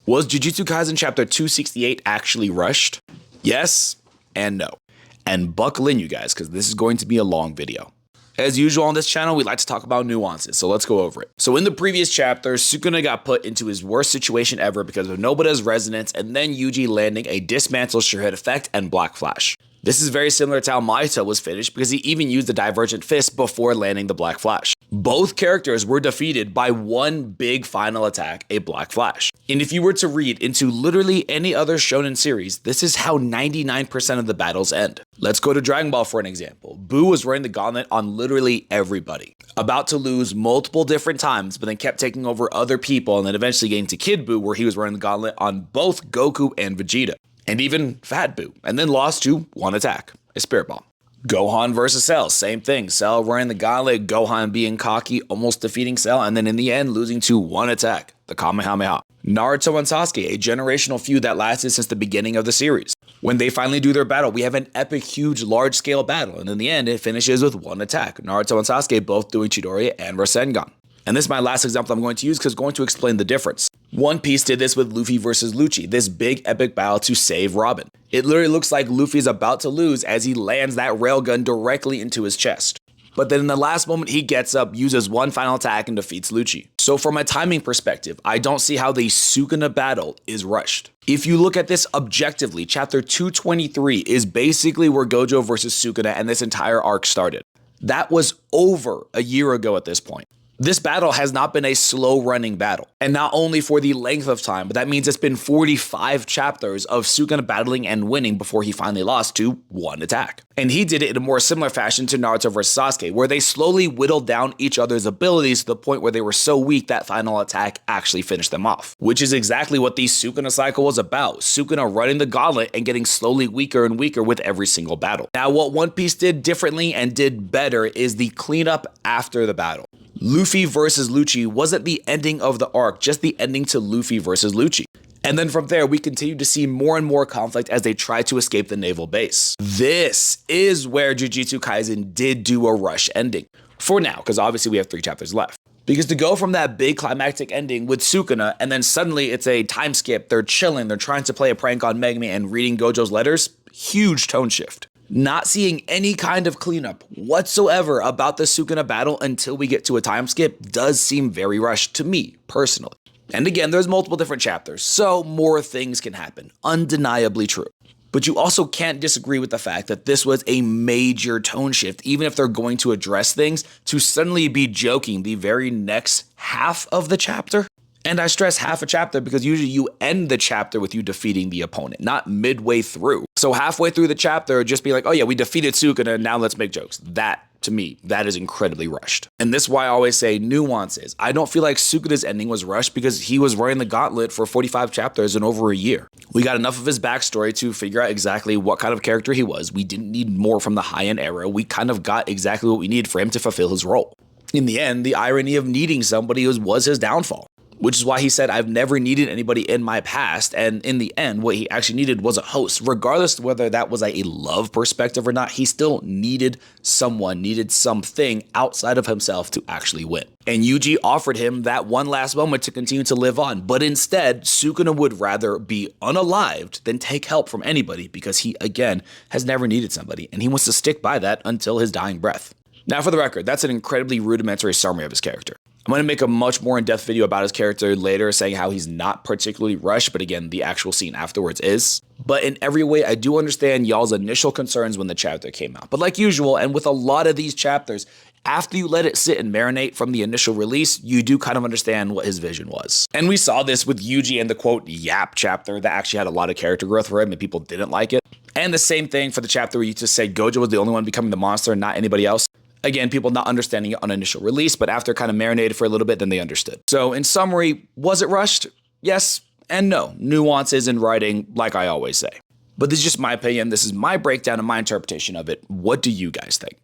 Was Jujutsu Kaisen chapter 268 actually rushed? Yes and no. And buckle in, you guys, because this is going to be a long video. As usual on this channel, we like to talk about nuances, so let's go over it. So in the previous chapter, Sukuna got put into his worst situation ever because of Nobuta's resonance and then Yuji landing a dismantle Sheerhead effect and Black Flash. This is very similar to how Mahito was finished because he even used the Divergent Fist before landing the Black Flash. Both characters were defeated by one big final attack, a Black Flash. And if you were to read into literally any other shonen series, this is how 99% of the battles end. Let's go to Dragon Ball for an example. Boo was running the gauntlet on literally everybody. About to lose multiple different times, but then kept taking over other people and then eventually getting to Kid Boo where he was running the gauntlet on both Goku and Vegeta. And even Fat Boo, and then lost to one attack, a Spirit Bomb. Gohan versus Cell, same thing. Cell running the gauntlet, Gohan being cocky, almost defeating Cell, and then in the end losing to one attack, the Kamehameha. Naruto and Sasuke, a generational feud that lasted since the beginning of the series. When they finally do their battle, we have an epic, huge, large-scale battle, and in the end, it finishes with one attack. Naruto and Sasuke both doing Chidori and Rasengan. And this is my last example I'm going to use because it's going to explain the difference. One Piece did this with Luffy versus Lucci, this big epic battle to save Robin. It literally looks like Luffy's about to lose as he lands that railgun directly into his chest. But then in the last moment he gets up, uses one final attack and defeats Lucci. So from a timing perspective, I don't see how the Sukuna battle is rushed. If you look at this objectively, chapter 223 is basically where Gojo versus Sukuna and this entire arc started. That was over a year ago at this point. This battle has not been a slow-running battle, and not only for the length of time, but that means it's been 45 chapters of Sukuna battling and winning before he finally lost to one attack. And he did it in a more similar fashion to Naruto vs Sasuke, where they slowly whittled down each other's abilities to the point where they were so weak that final attack actually finished them off. Which is exactly what the Sukuna cycle was about, Sukuna running the gauntlet and getting slowly weaker and weaker with every single battle. Now what One Piece did differently and did better is the cleanup after the battle. Luffy versus Lucci wasn't the ending of the arc, just the ending to Luffy versus Lucci. And then from there, we continue to see more and more conflict as they try to escape the naval base. This is where Jujutsu Kaisen did do a rush ending. For now, because obviously we have 3 chapters left. Because to go from that big climactic ending with Sukuna, and then suddenly it's a time skip, they're chilling, they're trying to play a prank on Megumi and reading Gojo's letters, huge tone shift. Not seeing any kind of cleanup whatsoever about the Sukuna battle until we get to a time skip does seem very rushed to me, personally. And again, there's multiple different chapters, so more things can happen, undeniably true. But you also can't disagree with the fact that this was a major tone shift, even if they're going to address things, to suddenly be joking the very next half of the chapter. And I stress half a chapter because usually you end the chapter with you defeating the opponent, not midway through. So halfway through the chapter, just be like, oh yeah, we defeated Sukuna, now let's make jokes. That, to me, that is incredibly rushed. And this is why I always say nuances. I don't feel like Sukuna's ending was rushed because he was running the gauntlet for 45 chapters in over a year. We got enough of his backstory to figure out exactly what kind of character he was. We didn't need more from the high-end era. We kind of got exactly what we needed for him to fulfill his role. In the end, the irony of needing somebody was his downfall. Which is why he said, I've never needed anybody in my past, and in the end, what he actually needed was a host. Regardless of whether that was a love perspective or not, he still needed someone, needed something outside of himself to actually win. And Yuji offered him that one last moment to continue to live on, but instead, Sukuna would rather be unalived than take help from anybody because he, again, has never needed somebody, and he wants to stick by that until his dying breath. Now, for the record, that's an incredibly rudimentary summary of his character. I'm going to make a much more in-depth video about his character later, saying how he's not particularly rushed, but again, the actual scene afterwards is. But in every way, I do understand y'all's initial concerns when the chapter came out. But like usual, and with a lot of these chapters, after you let it sit and marinate from the initial release, you do kind of understand what his vision was. And we saw this with Yuji and the quote, yap chapter that actually had a lot of character growth for him and people didn't like it. And the same thing for the chapter where you just said Gojo was the only one becoming the monster and not anybody else. Again, people not understanding it on initial release, but after kind of marinated for a little bit, then they understood. So in summary, was it rushed? Yes and no. Nuances in writing, like I always say. But this is just my opinion. This is my breakdown and my interpretation of it. What do you guys think?